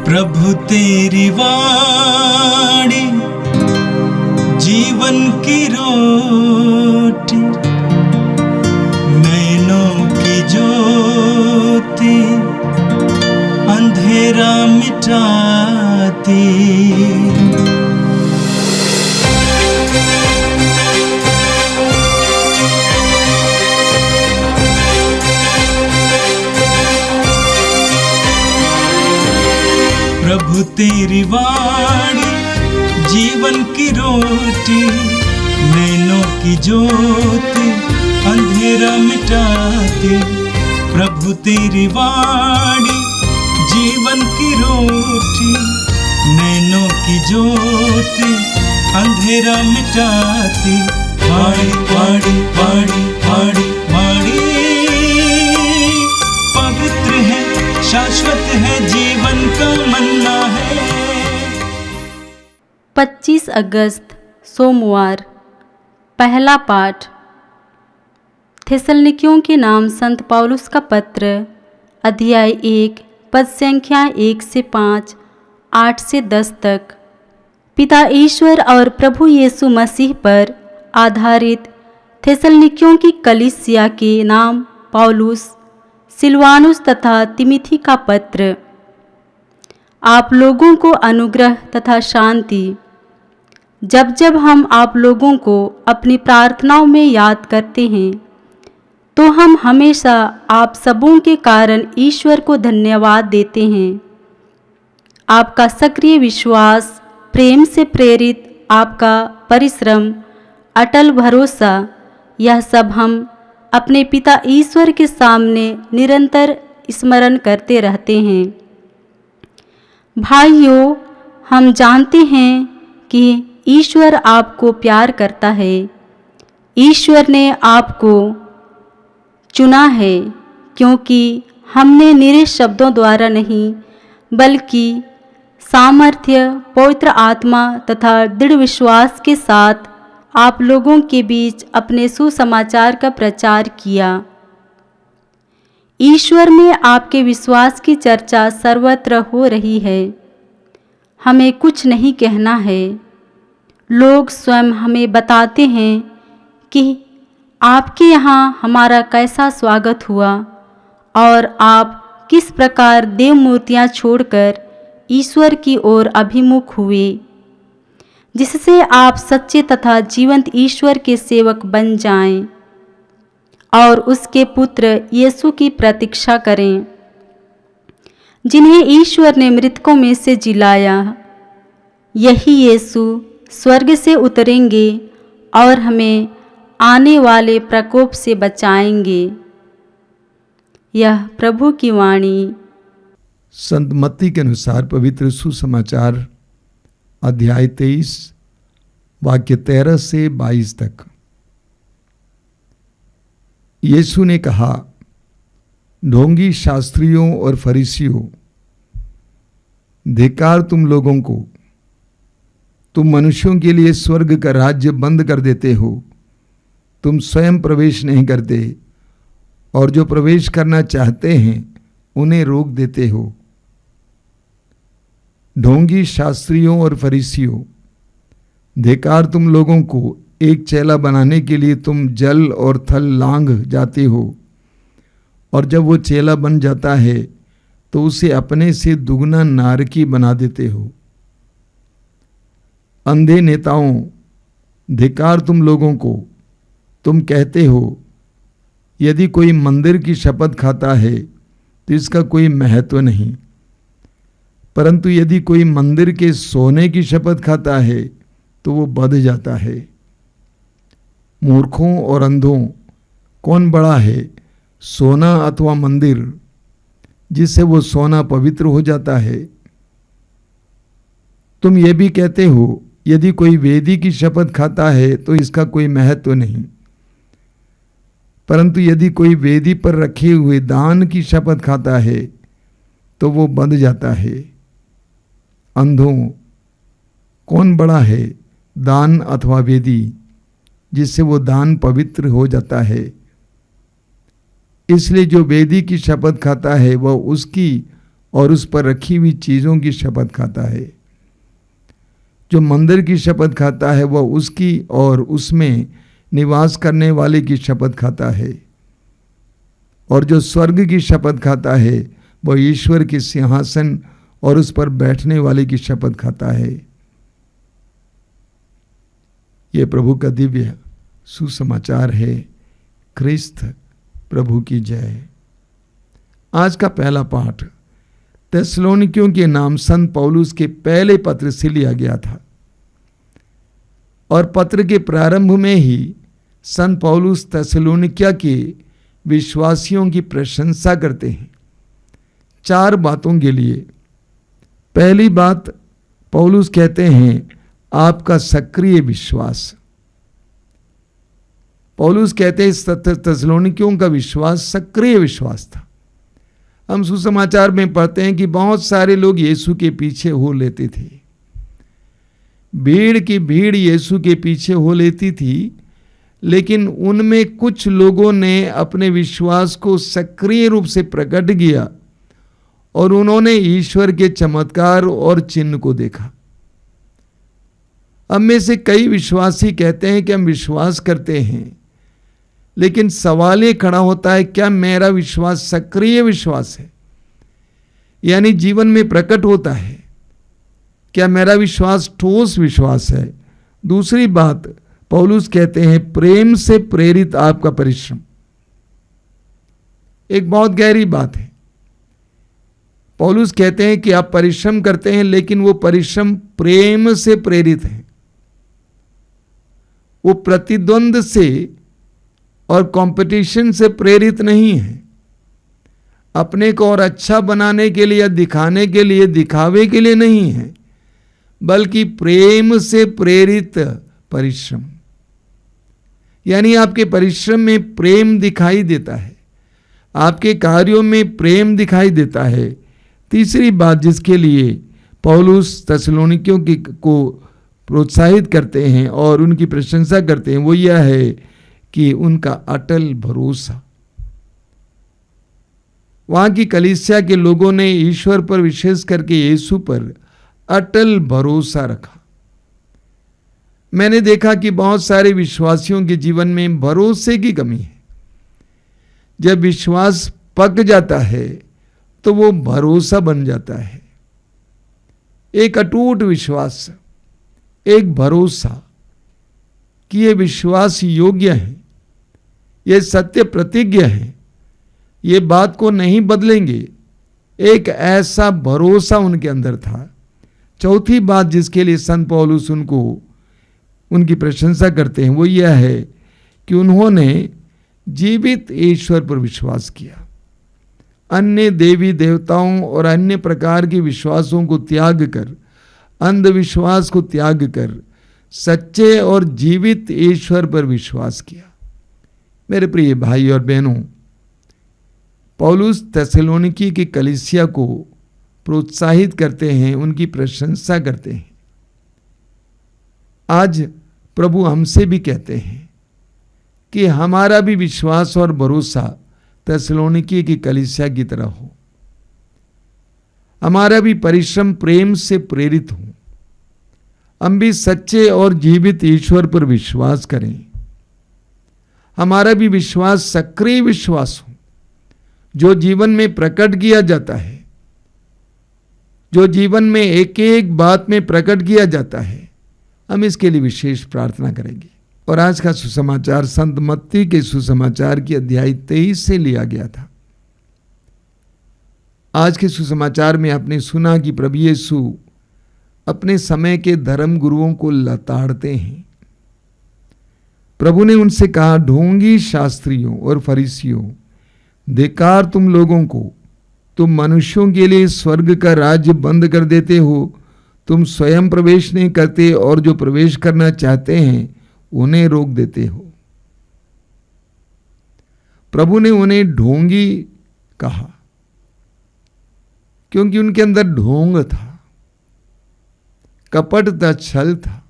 प्रभु तेरी वाणी जीवन की रोटी, नैनों की ज्योति अंधेरा मिटाती। प्रभु तेरी वाणी जीवन की रोटी, नैनों की ज्योति अंधेरा मिटाती। प्रभु तेरी वाणी जीवन की रोटी, नैनों की ज्योति अंधेरा मिटाती। वाणी वाणी वाणी वाणी वाणी पवित्र है, शाश्वत है, जीवन का मन्ना है। 25 अगस्त सोमवार। पहला पाठ थिस्सलुनीकियों के नाम संत पौलुस का पत्र, अध्याय 1 पद संख्या 1 से 5, 8 से 10 तक। पिता ईश्वर और प्रभु यीशु मसीह पर आधारित थिस्सलुनीकियों की कलीसिया के नाम पौलुस, सिलवानुस तथा तिमिथी का पत्र। आप लोगों को अनुग्रह तथा शांति। जब जब हम आप लोगों को अपनी प्रार्थनाओं में याद करते हैं, तो हम हमेशा आप सबों के कारण ईश्वर को धन्यवाद देते हैं। आपका सक्रिय विश्वास, प्रेम से प्रेरित आपका परिश्रम, अटल भरोसा, यह सब हम अपने पिता ईश्वर के सामने निरंतर स्मरण करते रहते हैं। भाइयों, हम जानते हैं कि ईश्वर आपको प्यार करता है। ईश्वर ने आपको चुना है, क्योंकि हमने निरे शब्दों द्वारा नहीं, बल्कि सामर्थ्य, पवित्र आत्मा तथा दृढ़ विश्वास के साथ आप लोगों के बीच अपने सुसमाचार का प्रचार किया। ईश्वर में आपके विश्वास की चर्चा सर्वत्र हो रही है। हमें कुछ नहीं कहना है। लोग स्वयं हमें बताते हैं कि आपके यहाँ हमारा कैसा स्वागत हुआ और आप किस प्रकार देव मूर्तियाँ छोड़कर ईश्वर की ओर अभिमुख हुए, जिससे आप सच्चे तथा जीवंत ईश्वर के सेवक बन जाएं और उसके पुत्र यीशु की प्रतीक्षा करें, जिन्हें ईश्वर ने मृतकों में से जिलाया। यही यीशु स्वर्ग से उतरेंगे और हमें आने वाले प्रकोप से बचाएंगे। यह प्रभु की वाणी। संत मत्ती के अनुसार पवित्र सुसमाचार अध्याय 23 वाक्य 13 से 22 तक। यीशु ने कहा, ढोंगी शास्त्रियों और फरीसियों, धिक्कार तुम लोगों को! तुम मनुष्यों के लिए स्वर्ग का राज्य बंद कर देते हो। तुम स्वयं प्रवेश नहीं करते और जो प्रवेश करना चाहते हैं उन्हें रोक देते हो। ढोंगी शास्त्रियों और फरीसियों, धिक्कार तुम लोगों को! एक चेला बनाने के लिए तुम जल और थल लांघ जाते हो, और जब वो चेला बन जाता है तो उसे अपने से दुगना नारकी बना देते हो। अंधे नेताओं, धिक्कार तुम लोगों को! तुम कहते हो, यदि कोई मंदिर की शपथ खाता है तो इसका कोई महत्व नहीं, परंतु यदि कोई मंदिर के सोने की शपथ खाता है तो वो बध जाता है। मूर्खों और अंधों, कौन बड़ा है, सोना अथवा मंदिर, जिससे वो सोना पवित्र हो जाता है? तुम ये भी कहते हो, यदि कोई वेदी की शपथ खाता है तो इसका कोई महत्व नहीं, परंतु यदि कोई वेदी पर रखे हुए दान की शपथ खाता है तो वो बंध जाता है। अंधों, कौन बड़ा है, दान अथवा वेदी, जिससे वो दान पवित्र हो जाता है? इसलिए जो वेदी की शपथ खाता है वह उसकी और उस पर रखी हुई चीज़ों की शपथ खाता है। जो मंदिर की शपथ खाता है वह उसकी और उसमें निवास करने वाले की शपथ खाता है, और जो स्वर्ग की शपथ खाता है वह ईश्वर के सिंहासन और उस पर बैठने वाले की शपथ खाता है। ये प्रभु का दिव्य सुसमाचार है। क्रिस्त प्रभु की जय। आज का पहला पाठ थिस्सलुनीकियों के नाम संत पौलुस के पहले पत्र से लिया गया था, और पत्र के प्रारंभ में ही संत पौलुस थिस्सलुनीकिया के विश्वासियों की प्रशंसा करते हैं 4 बातों के लिए। पहली बात, पौलुस कहते हैं आपका सक्रिय विश्वास। पौलुस कहते हैं थिस्सलुनीकियों का विश्वास सक्रिय विश्वास था। हम सुसमाचार में पढ़ते हैं कि बहुत सारे लोग यीशु के पीछे हो लेते थे। भीड़ की भीड़ यीशु के पीछे हो लेती थी, लेकिन उनमें कुछ लोगों ने अपने विश्वास को सक्रिय रूप से प्रकट किया और उन्होंने ईश्वर के चमत्कार और चिन्ह को देखा। हम में से कई विश्वासी कहते हैं कि हम विश्वास करते हैं, लेकिन सवाल ये खड़ा होता है, क्या मेरा विश्वास सक्रिय विश्वास है, यानी जीवन में प्रकट होता है? क्या मेरा विश्वास ठोस विश्वास है? दूसरी बात, पौलुस कहते हैं प्रेम से प्रेरित आपका परिश्रम। एक बहुत गहरी बात है। पौलुस कहते हैं कि आप परिश्रम करते हैं, लेकिन वो परिश्रम प्रेम से प्रेरित है। वो प्रतिद्वंद से और कंपटीशन से प्रेरित नहीं है। अपने को और अच्छा बनाने के लिए या दिखाने के लिए, दिखावे के लिए नहीं है, बल्कि प्रेम से प्रेरित परिश्रम। यानी आपके परिश्रम में प्रेम दिखाई देता है, आपके कार्यों में प्रेम दिखाई देता है। तीसरी बात जिसके लिए पौलुस थिस्सलुनीकियों को प्रोत्साहित करते हैं और उनकी प्रशंसा करते हैं, वो यह है कि उनका अटल भरोसा। वहां की कलीसिया के लोगों ने ईश्वर पर, विशेष करके यीशु पर अटल भरोसा रखा। मैंने देखा कि बहुत सारे विश्वासियों के जीवन में भरोसे की कमी है। जब विश्वास पक जाता है तो वो भरोसा बन जाता है। एक अटूट विश्वास, एक भरोसा कि ये विश्वास योग्य है, ये सत्य प्रतिज्ञ है, ये बात को नहीं बदलेंगे। एक ऐसा भरोसा उनके अंदर था। चौथी बात जिसके लिए संत पौलुस उनकी प्रशंसा करते हैं, वो यह है कि उन्होंने जीवित ईश्वर पर विश्वास किया। अन्य देवी देवताओं और अन्य प्रकार के विश्वासों को त्याग कर, अंधविश्वास को त्याग कर सच्चे और जीवित ईश्वर पर विश्वास किया। मेरे प्रिय भाई और बहनों, पौलुस थिस्सलुनीकी की कलीसिया को प्रोत्साहित करते हैं, उनकी प्रशंसा करते हैं। आज प्रभु हमसे भी कहते हैं कि हमारा भी विश्वास और भरोसा थिस्सलुनीकी की कलीसिया की तरह हो। हमारा भी परिश्रम प्रेम से प्रेरित हो। हम भी सच्चे और जीवित ईश्वर पर विश्वास करें। हमारा भी विश्वास सक्रिय विश्वास हो, जो जीवन में प्रकट किया जाता है, जो जीवन में एक एक बात में प्रकट किया जाता है। हम इसके लिए विशेष प्रार्थना करेंगे। और आज का सुसमाचार संत मत्ती के सुसमाचार की अध्याय 23 से लिया गया था। आज के सुसमाचार में आपने सुना कि प्रभु यीशु अपने समय के धर्म गुरुओं को लताड़ते हैं। प्रभु ने उनसे कहा, ढोंगी शास्त्रियों और फरीसियों, धिक्कार तुम लोगों को, तुम मनुष्यों के लिए स्वर्ग का राज्य बंद कर देते हो। तुम स्वयं प्रवेश नहीं करते और जो प्रवेश करना चाहते हैं उन्हें रोक देते हो। प्रभु ने उन्हें ढोंगी कहा क्योंकि उनके अंदर ढोंग था, कपट था, छल था।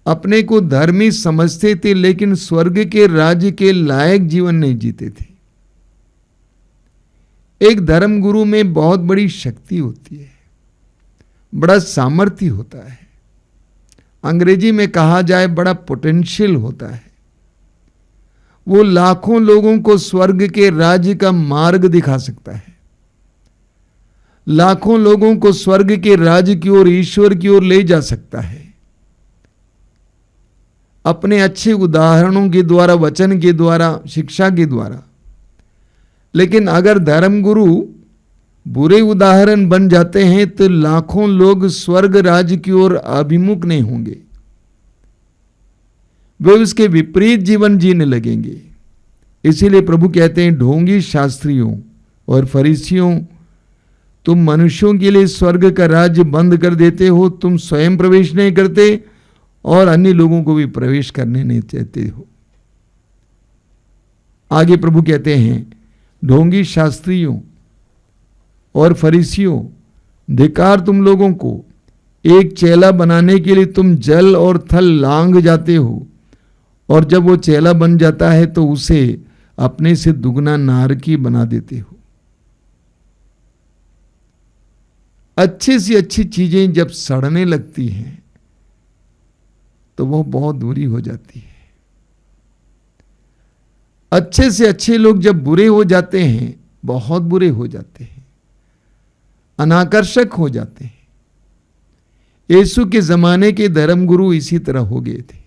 अपने को धर्मी समझते थे, लेकिन स्वर्ग के राज्य के लायक जीवन नहीं जीते थे। एक धर्मगुरु में बहुत बड़ी शक्ति होती है, बड़ा सामर्थ्य होता है। अंग्रेजी में कहा जाए बड़ा पोटेंशियल होता है। वो लाखों लोगों को स्वर्ग के राज्य का मार्ग दिखा सकता है, लाखों लोगों को स्वर्ग के राज्य की ओर, ईश्वर की ओर ले जा सकता है अपने अच्छे उदाहरणों के द्वारा, वचन के द्वारा, शिक्षा के द्वारा। लेकिन अगर धर्मगुरु बुरे उदाहरण बन जाते हैं तो लाखों लोग स्वर्ग राज्य की ओर अभिमुख नहीं होंगे, वे उसके विपरीत जीवन जीने लगेंगे। इसीलिए प्रभु कहते हैं, ढोंगी शास्त्रियों और फरीसियों, तुम मनुष्यों के लिए स्वर्ग का राज्य बंद कर देते हो, तुम स्वयं प्रवेश नहीं करते और अन्य लोगों को भी प्रवेश करने नहीं चाहते हो। आगे प्रभु कहते हैं, ढोंगी शास्त्रियों और फरीसियों, धिक्कार तुम लोगों को, एक चेला बनाने के लिए तुम जल और थल लांघ जाते हो, और जब वो चेला बन जाता है तो उसे अपने से दुगना नारकी बना देते हो। अच्छी सी अच्छी चीजें जब सड़ने लगती हैं तो वह बहुत बुरी हो जाती है। अच्छे से अच्छे लोग जब बुरे हो जाते हैं, बहुत बुरे हो जाते हैं, अनाकर्षक हो जाते हैं। यीशु के जमाने के धर्मगुरु इसी तरह हो गए थे।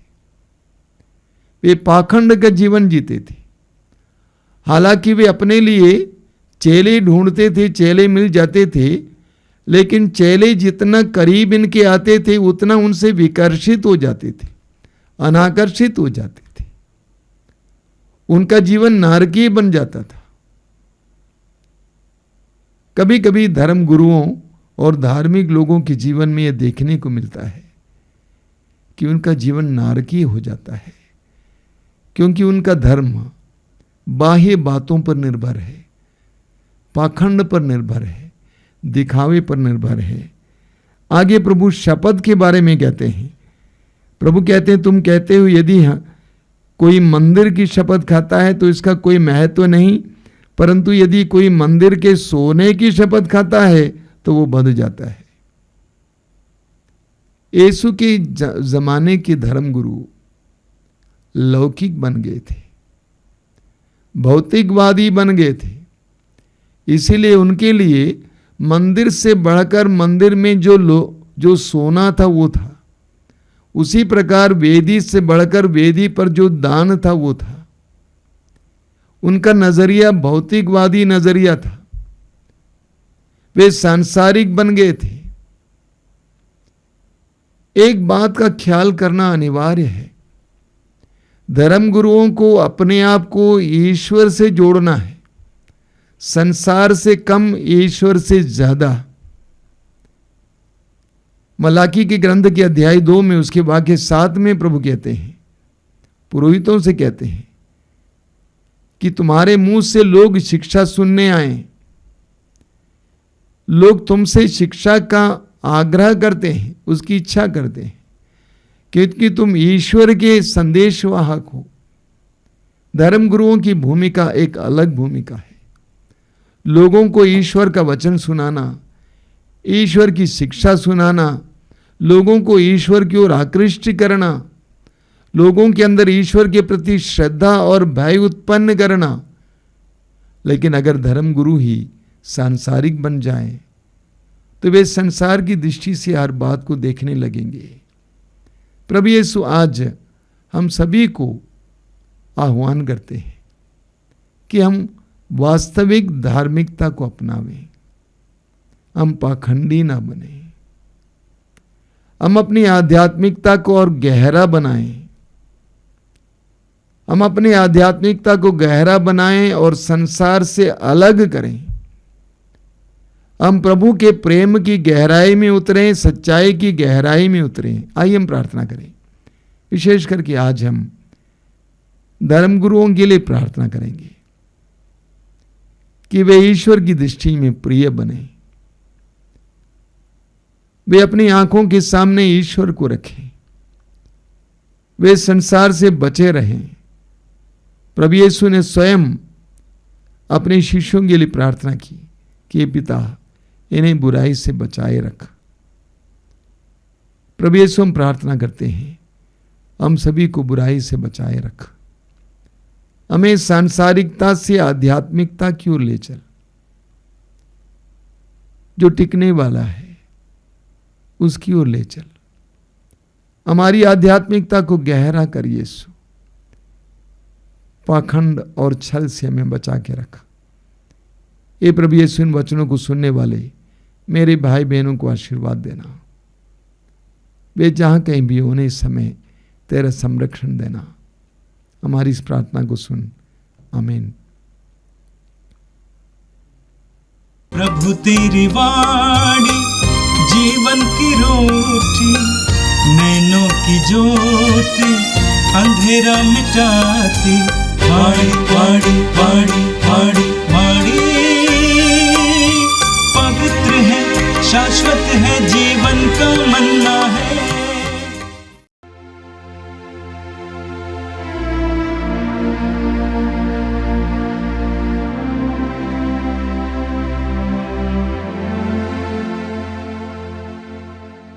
वे पाखंड का जीवन जीते थे। हालांकि वे अपने लिए चेले ढूंढते थे, चेले मिल जाते थे, लेकिन चेले जितना करीब इनके आते थे उतना उनसे विकर्षित हो जाते थे, अनाकर्षित हो जाते थे। उनका जीवन नारकीय बन जाता था। कभी कभी धर्म गुरुओं और धार्मिक लोगों के जीवन में यह देखने को मिलता है कि उनका जीवन नारकीय हो जाता है, क्योंकि उनका धर्म बाह्य बातों पर निर्भर है, पाखंड पर निर्भर है, दिखावे पर निर्भर है। आगे प्रभु शपथ के बारे में कहते हैं। प्रभु कहते हैं, तुम कहते हो यदि कोई मंदिर की शपथ खाता है तो इसका कोई महत्व नहीं, परंतु यदि कोई मंदिर के सोने की शपथ खाता है तो वो बंध जाता है। यीशु के जमाने के धर्मगुरु लौकिक बन गए थे, भौतिकवादी बन गए थे। इसीलिए उनके लिए मंदिर से बढ़कर मंदिर में जो सोना था वो था, उसी प्रकार वेदी से बढ़कर वेदी पर जो दान था वो था। उनका नजरिया भौतिकवादी नजरिया था। वे सांसारिक बन गए थे। एक बात का ख्याल करना अनिवार्य है, धर्मगुरुओं को अपने आप को ईश्वर से जोड़ना है, संसार से कम, ईश्वर से ज्यादा। मलाकी के ग्रंथ के अध्याय 2 में उसके वाक्य 7 में प्रभु कहते हैं, पुरोहितों से कहते हैं कि तुम्हारे मुंह से लोग शिक्षा सुनने आए। लोग तुमसे शिक्षा का आग्रह करते हैं, उसकी इच्छा करते हैं, क्योंकि तुम ईश्वर के संदेशवाहक हो। धर्मगुरुओं की भूमिका एक अलग भूमिका है। लोगों को ईश्वर का वचन सुनाना, ईश्वर की शिक्षा सुनाना, लोगों को ईश्वर की ओर आकृष्ट करना, लोगों के अंदर ईश्वर के प्रति श्रद्धा और भय उत्पन्न करना। लेकिन अगर धर्मगुरु ही सांसारिक बन जाएं, तो वे संसार की दृष्टि से हर बात को देखने लगेंगे। प्रभु यीशु आज हम सभी को आह्वान करते हैं कि हम वास्तविक धार्मिकता को अपनावें, हम पाखंडी ना बने, हम अपनी आध्यात्मिकता को और गहरा बनाएं, हम अपनी आध्यात्मिकता को गहरा बनाएं और संसार से अलग करें। हम प्रभु के प्रेम की गहराई में उतरें, सच्चाई की गहराई में उतरें। आइए हम प्रार्थना करें। विशेष करके आज हम धर्मगुरुओं के लिए प्रार्थना करेंगे कि वे ईश्वर की दृष्टि में प्रिय बने, वे अपनी आंखों के सामने ईश्वर को रखें, वे संसार से बचे रहें। प्रभु यीशु ने स्वयं अपने शिष्यों के लिए प्रार्थना की कि पिता इन्हें बुराई से बचाए रख। प्रभु यीशु हम प्रार्थना करते हैं, हम सभी को बुराई से बचाए रख। हमें सांसारिकता से आध्यात्मिकता की ओर ले चल, जो टिकने वाला है उसकी ओर ले चल। हमारी आध्यात्मिकता को गहरा कर यीशु, पाखंड और छल से हमें बचा के रख। ये प्रभु यीशु इन वचनों को सुनने वाले मेरे भाई बहनों को आशीर्वाद देना। वे जहां कहीं भी होने इस समय तेरा संरक्षण देना। हमारी इस प्रार्थना को सुन, आमीन। प्रभु तेरी वाणी जीवन की रोटी, नैनों की ज्योति अंधेरा मिटाती। वाणी वाणी वाणी वाणी वाणी